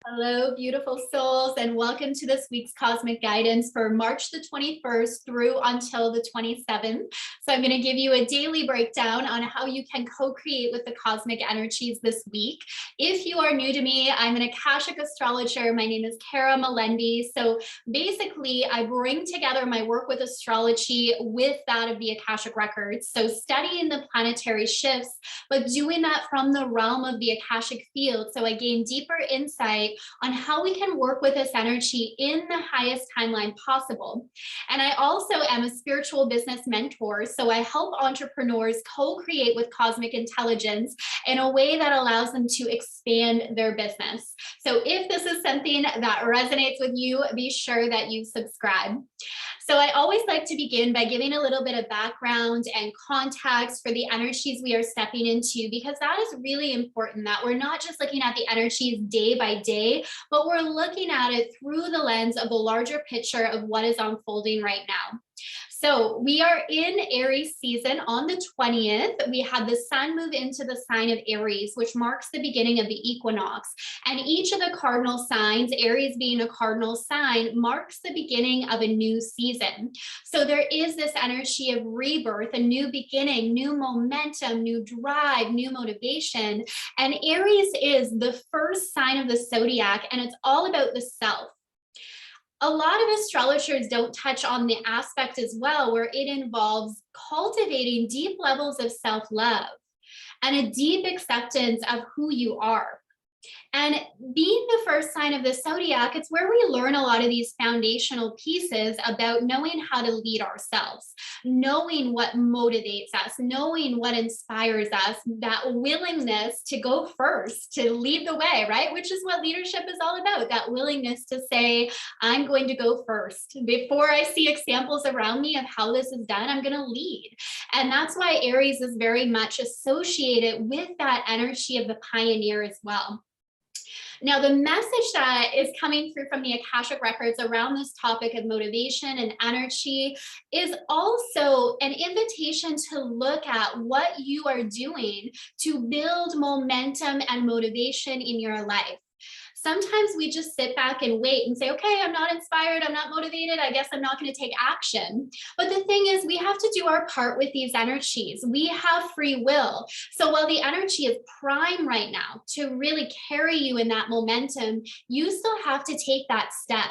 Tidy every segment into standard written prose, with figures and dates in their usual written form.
Hello, beautiful souls, and welcome to this week's cosmic guidance for March the 21st through until the 27th. So I'm going to give you a daily breakdown on how you can co-create with the cosmic energies this week. If you are new to me, I'm an Akashic astrologer. My name is Kara Melendi. So basically, I bring together my work with astrology with that of the Akashic Records. So studying the planetary shifts, but doing that from the realm of the Akashic field. So I gain deeper insight on how we can work with this energy in the highest timeline possible. And I also am a spiritual business mentor. So I help entrepreneurs co-create with cosmic intelligence in a way that allows them to expand their business. So if this is something that resonates with you, be sure that you subscribe. So I always like to begin by giving a little bit of background and context for the energies we are stepping into, because that is really important, that we're not just looking at the energies day by day, but we're looking at it through the lens of the larger picture of what is unfolding right now. So we are in Aries season. On the 20th, we had the sun move into the sign of Aries, which marks the beginning of the equinox. And each of the cardinal signs, Aries being a cardinal sign, marks the beginning of a new season. So there is this energy of rebirth, a new beginning, new momentum, new drive, new motivation. And Aries is the first sign of the zodiac, and it's all about the self. A lot of astrologers don't touch on the aspect as well, where it involves cultivating deep levels of self-love and a deep acceptance of who you are. And being the first sign of the zodiac, it's where we learn a lot of these foundational pieces about knowing how to lead ourselves, knowing what motivates us, knowing what inspires us, that willingness to go first, to lead the way, right? Which is what leadership is all about, that willingness to say, I'm going to go first. Before I see examples around me of how this is done, I'm going to lead. And that's why Aries is very much associated with that energy of the pioneer as well. Now, the message that is coming through from the Akashic Records around this topic of motivation and energy is also an invitation to look at what you are doing to build momentum and motivation in your life. Sometimes we just sit back and wait and say, okay, I'm not inspired, I'm not motivated, I guess I'm not going to take action. But the thing is, we have to do our part with these energies. We have free will. So while the energy is prime right now to really carry you in that momentum, you still have to take that step.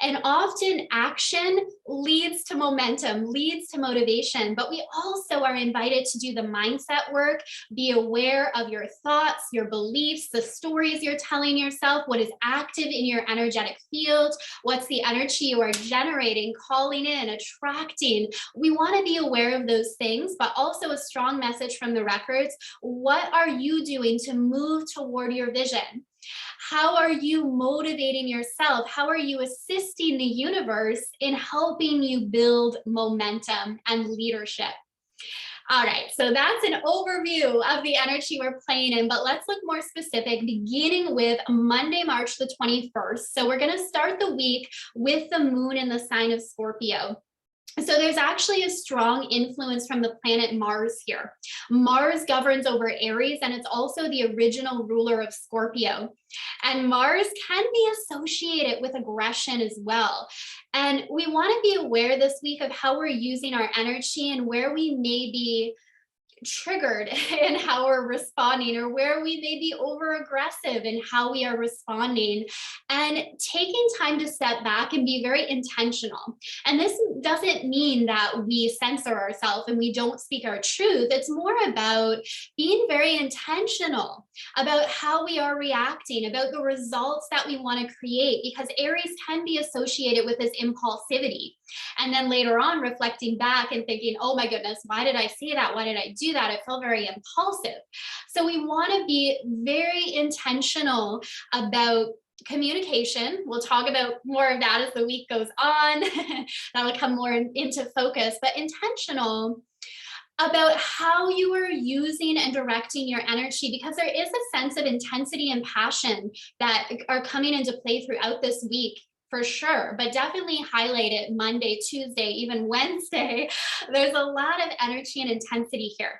And often action leads to momentum, leads to motivation, but we also are invited to do the mindset work, be aware of your thoughts, your beliefs, the stories you're telling yourself, what is active in your energetic field, what's the energy you are generating, calling in, attracting. We want to be aware of those things, but also a strong message from the records. What are you doing to move toward your vision? How are you motivating yourself? How are you assisting the universe in helping you build momentum and leadership? All right, so that's an overview of the energy we're playing in, but let's look more specific, beginning with Monday, March the 21st. So we're going to start the week with the moon in the sign of Scorpio. So there's actually a strong influence from the planet Mars here. Mars governs over Aries, and it's also the original ruler of Scorpio. And Mars can be associated with aggression as well. And we want to be aware this week of how we're using our energy and where we may be triggered in how we're responding, or where we may be over aggressive in how we are responding, and taking time to step back and be very intentional. And this doesn't mean that we censor ourselves and we don't speak our truth. It's more about being very intentional about how we are reacting, about the results that we want to create, because Aries can be associated with this impulsivity. And then later on, reflecting back and thinking, oh my goodness, why did I say that? Why did I do that? It felt very impulsive. So we want to be very intentional about communication. We'll talk about more of that as the week goes on. That'll come more into focus, but intentional about how you are using and directing your energy, because there is a sense of intensity and passion that are coming into play throughout this week. For sure, but definitely highlight it Monday, Tuesday, even Wednesday. There's a lot of energy and intensity here.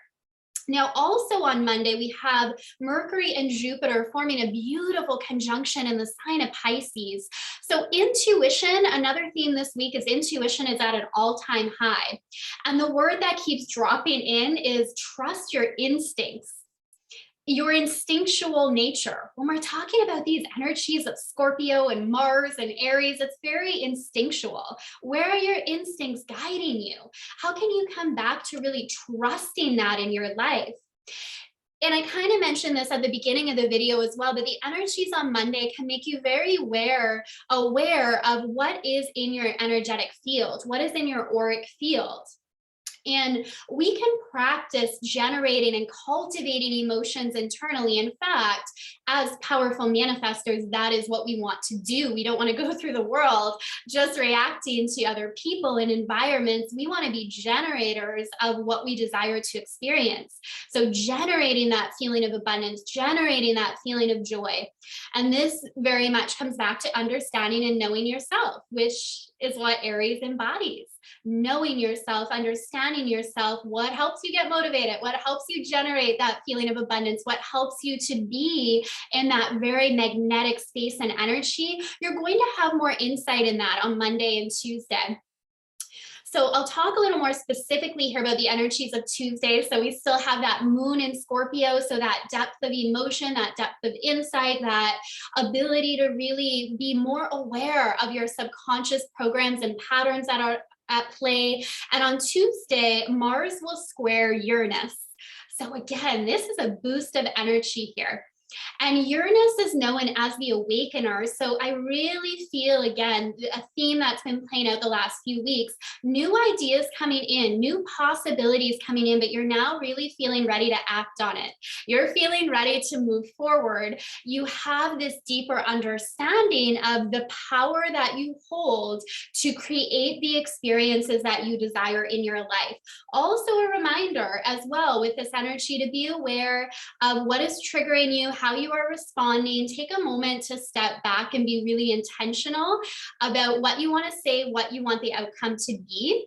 Now, also on Monday, we have Mercury and Jupiter forming a beautiful conjunction in the sign of Pisces. So intuition, another theme this week is intuition is at an all-time high. And the word that keeps dropping in is trust your instincts, your instinctual nature. When we're talking about these energies of Scorpio and Mars and Aries, it's very instinctual. Where are your instincts guiding you? How can you come back to really trusting that in your life? And I kind of mentioned this at the beginning of the video as well, but the energies on Monday can make you very aware of what is in your energetic field, what is in your auric field. And we can practice generating and cultivating emotions internally. In fact, as powerful manifestors, that is what we want to do. We don't want to go through the world just reacting to other people and environments. We want to be generators of what we desire to experience. So generating that feeling of abundance, generating that feeling of joy. And this very much comes back to understanding and knowing yourself, which is what Aries embodies. Knowing yourself, understanding yourself, what helps you get motivated, what helps you generate that feeling of abundance, what helps you to be in that very magnetic space and energy. You're going to have more insight in that on Monday and Tuesday. So I'll talk a little more specifically here about the energies of Tuesday. So we still have that moon in Scorpio. So that depth of emotion, that depth of insight, that ability to really be more aware of your subconscious programs and patterns that are at play. And on Tuesday, Mars will square Uranus. So again, this is a boost of energy here. And Uranus is known as the awakener. So I really feel, again, a theme that's been playing out the last few weeks, new ideas coming in, new possibilities coming in, but you're now really feeling ready to act on it. You're feeling ready to move forward. You have this deeper understanding of the power that you hold to create the experiences that you desire in your life. Also a reminder as well with this energy to be aware of what is triggering you, how you are responding. Take a moment to step back and be really intentional about what you want to say, what you want the outcome to be.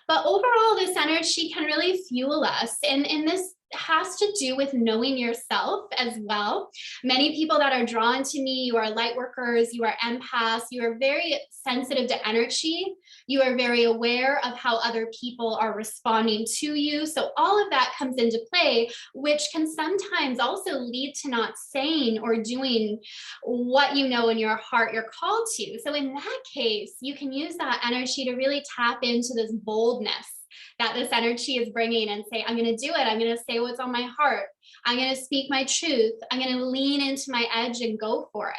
But overall, this energy can really fuel us. And this has to do with knowing yourself as well. Many people that are drawn to me, you are light workers, you are empaths, you are very sensitive to energy. You are very aware of how other people are responding to you. So all of that comes into play, which can sometimes also lead to not saying or doing what you know in your heart you're called to. So in that case, you can use that energy to really tap into this boldness that this energy is bringing and say, I'm going to do it. I'm going to say what's on my heart. I'm going to speak my truth. I'm going to lean into my edge and go for it.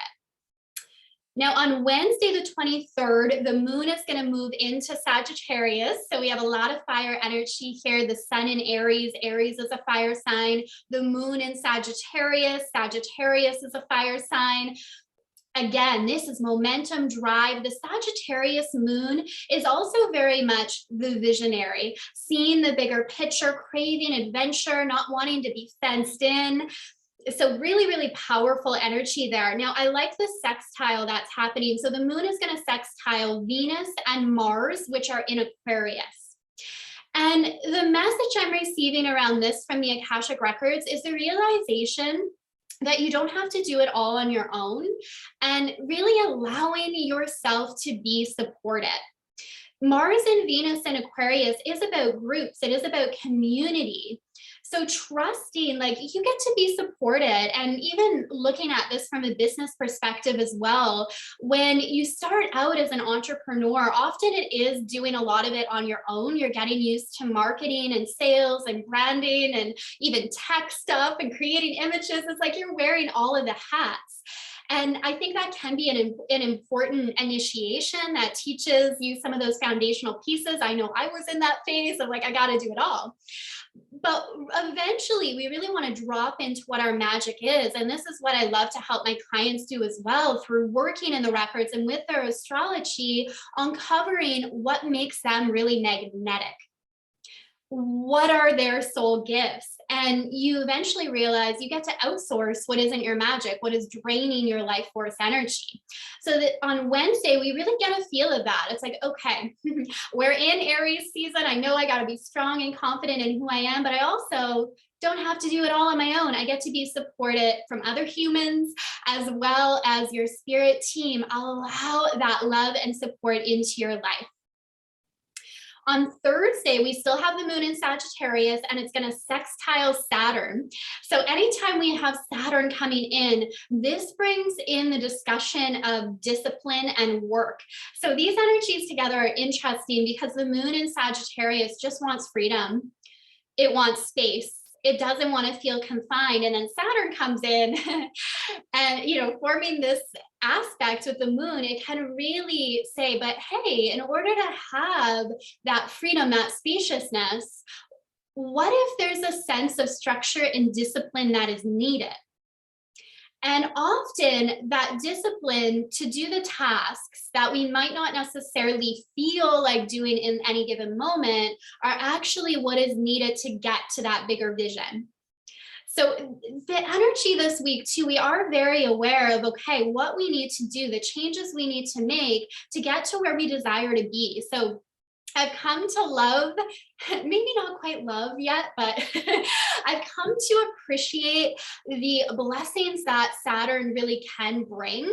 Now on Wednesday, the 23rd, the moon is going to move into Sagittarius. So we have a lot of fire energy here. The sun in Aries, Aries is a fire sign. The moon in Sagittarius, Sagittarius is a fire sign. Again, this is momentum, drive. The Sagittarius moon is also very much the visionary, seeing the bigger picture, craving adventure, not wanting to be fenced in. So really, really powerful energy there. Now, I like the sextile that's happening. So the moon is going to sextile Venus and Mars, which are in Aquarius. And the message I'm receiving around this from the Akashic Records is the realization that you don't have to do it all on your own and really allowing yourself to be supported. Mars and Venus and Aquarius is about groups. It is about community. So trusting, like you get to be supported, and even looking at this from a business perspective as well. When you start out as an entrepreneur, often it is doing a lot of it on your own. You're getting used to marketing and sales and branding and even tech stuff and creating images. It's like you're wearing all of the hats. And I think that can be an important initiation that teaches you some of those foundational pieces. I know I was in that phase of like, I got to do it all. But eventually we really want to drop into what our magic is. And this is what I love to help my clients do as well through working in the records and with their astrology, uncovering what makes them really magnetic. what are their soul gifts? And you eventually realize you get to outsource what isn't your magic, what is draining your life force energy. So that on Wednesday, we really get a feel of that. It's like, okay, we're in Aries season. I know I got to be strong and confident in who I am, but I also don't have to do it all on my own. I get to be supported from other humans as well as your spirit team. Allow that love and support into your life. On Thursday, we still have the moon in Sagittarius, and it's going to sextile Saturn. So anytime we have Saturn coming in, this brings in the discussion of discipline and work. So these energies together are interesting because the moon in Sagittarius just wants freedom. It wants space. It doesn't want to feel confined. And then Saturn comes in and, forming this aspect with the moon, it can really say, but hey, in order to have that freedom, that spaciousness, what if there's a sense of structure and discipline that is needed? And often that discipline to do the tasks that we might not necessarily feel like doing in any given moment are actually what is needed to get to that bigger vision. So the energy this week too, we are very aware of, okay, what we need to do, the changes we need to make to get to where we desire to be. So I've come to love, maybe not quite love yet, but I've come to appreciate the blessings that Saturn really can bring,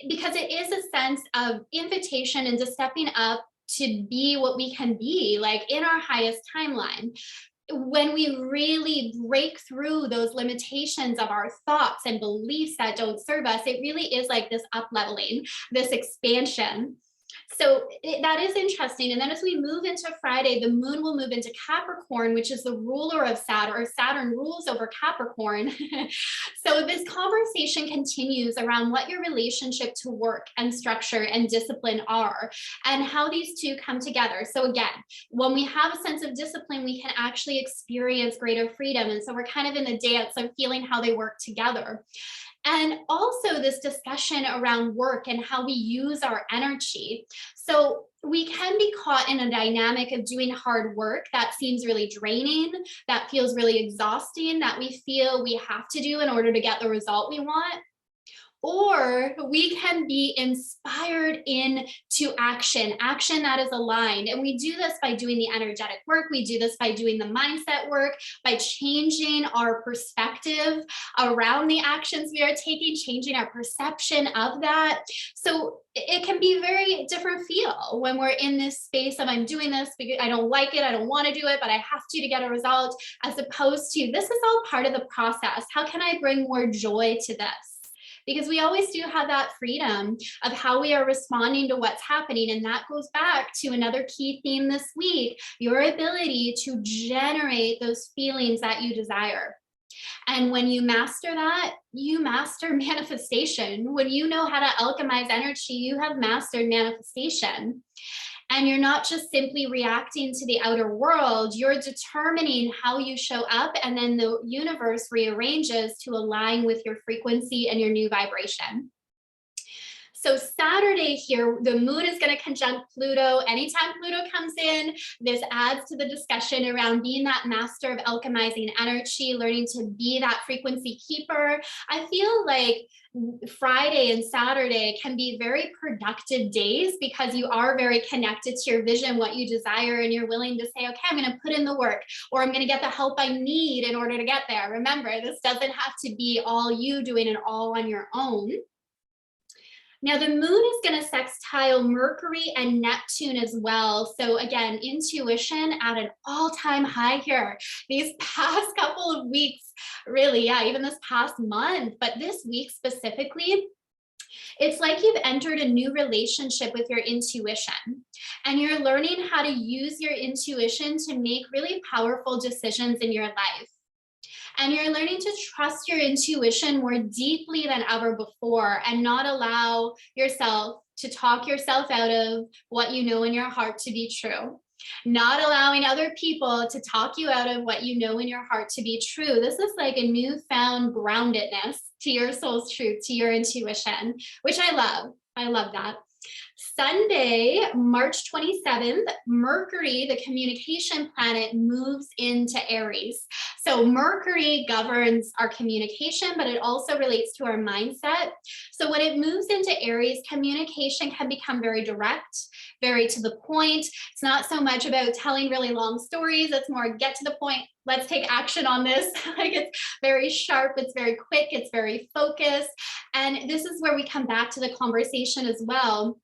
because it is a sense of invitation into stepping up to be what we can be, like in our highest timeline. When we really break through those limitations of our thoughts and beliefs that don't serve us, it really is like this up leveling, this expansion. So that is interesting. And then as we move into Friday, the moon will move into Capricorn, which is the ruler of Saturn, or Saturn rules over Capricorn. So this conversation continues around what your relationship to work and structure and discipline are, and how these two come together. So again, when we have a sense of discipline, we can actually experience greater freedom. And so we're kind of in the dance of feeling how they work together. And also this discussion around work and how we use our energy. So we can be caught in a dynamic of doing hard work that seems really draining, that feels really exhausting, that we feel we have to do in order to get the result we want. Or we can be inspired into action that is aligned. And we do this by doing the energetic work. We do this by doing the mindset work, by changing our perspective around the actions we are taking, changing our perception of that. So it can be very different feel when we're in this space of, I'm doing this because I don't like it, I don't want to do it, but I have to get a result, as opposed to, this is all part of the process. How can I bring more joy to this? Because we always do have that freedom of how we are responding to what's happening. And that goes back to another key theme this week, your ability to generate those feelings that you desire. And when you master that, you master manifestation. When you know how to alchemize energy, you have mastered manifestation. And you're not just simply reacting to the outer world, you're determining how you show up, and then the universe rearranges to align with your frequency and your new vibration. So Saturday here, the moon is going to conjunct Pluto. Anytime Pluto comes in, this adds to the discussion around being that master of alchemizing energy, learning to be that frequency keeper. I feel like Friday and Saturday can be very productive days because you are very connected to your vision, what you desire, and you're willing to say, okay, I'm going to put in the work, or I'm going to get the help I need in order to get there. Remember, this doesn't have to be all you doing it all on your own. Now, the moon is going to sextile Mercury and Neptune as well. So again, intuition at an all-time high here. These past couple of weeks, really, yeah, even this past month, but this week specifically, it's like you've entered a new relationship with your intuition, and you're learning how to use your intuition to make really powerful decisions in your life. And you're learning to trust your intuition more deeply than ever before, and not allow yourself to talk yourself out of what you know in your heart to be true. Not allowing other people to talk you out of what you know in your heart to be true. This is like a newfound groundedness to your soul's truth, to your intuition, which I love. I love that. Sunday, March 27th, Mercury, the communication planet, moves into Aries. So Mercury governs our communication, but it also relates to our mindset. So when it moves into Aries, communication can become very direct, very to the point. It's not so much about telling really long stories. It's more get to the point. Let's take action on this. Like, it's very sharp, it's very quick, it's very focused. And this is where we come back to the conversation as well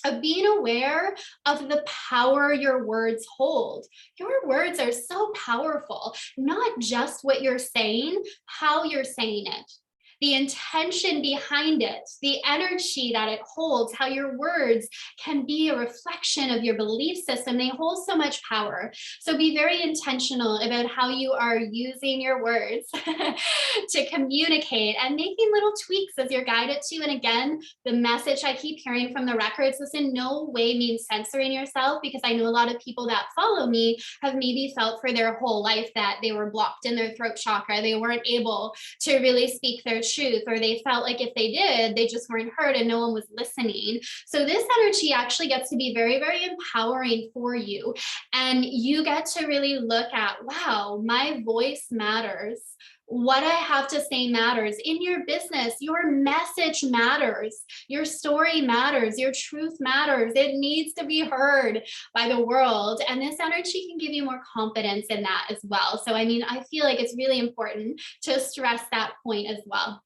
of being aware of the power your words hold. Your words are so powerful, not just what you're saying, how you're saying it. The intention behind it, the energy that it holds, how your words can be a reflection of your belief system. They hold so much power. So be very intentional about how you are using your words to communicate and making little tweaks as you're guided to. And again, the message I keep hearing from the records, this in no way means censoring yourself, because I know a lot of people that follow me have maybe felt for their whole life that they were blocked in their throat chakra. They weren't able to really speak their truth, or they felt like if they did, they just weren't heard and no one was listening. So this energy actually gets to be very, very empowering for you. And you get to really look at, wow, my voice matters. What I have to say matters. In your business, your message matters. Your story matters. Your truth matters. It needs to be heard by the world. And this energy can give you more confidence in that as well. So, I mean, I feel like it's really important to stress that point as well.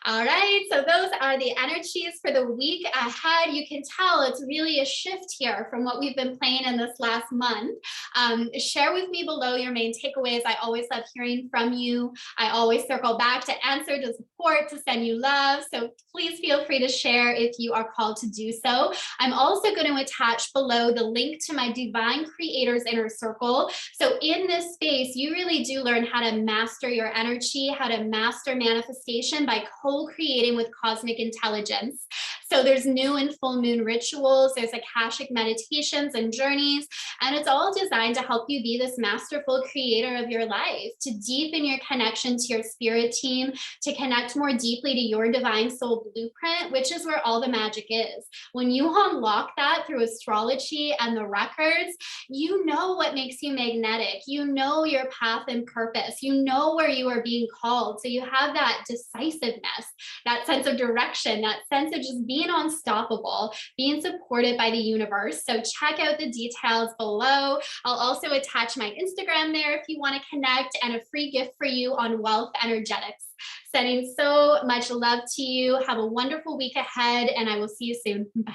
All right, so those are the energies for the week ahead. You can tell it's really a shift here from what we've been playing in this last month. Share with me below your main takeaways. I always love hearing from you. I always circle back to answer, to support, to send you love. So please feel free to share if you are called to do so. I'm also going to attach below the link to my Divine Creators Inner Circle. So in this space, you really do learn how to master your energy, how to master manifestation by co-creating with cosmic intelligence. So there's new and full moon rituals, there's Akashic meditations and journeys, and it's all designed to help you be this masterful creator of your life, to deepen your connection to your spirit team, to connect more deeply to your divine soul blueprint, which is where all the magic is. When you unlock that through astrology and the records, you know what makes you magnetic. You know your path and purpose. You know where you are being called. So you have that decisiveness, that sense of direction, that sense of just being unstoppable, being supported by the universe. So check out the details below. I'll also attach my Instagram there if you want to connect, and a free gift for you on wealth energetics. Sending so much love to you. Have a wonderful week ahead, and I will see you soon. Bye.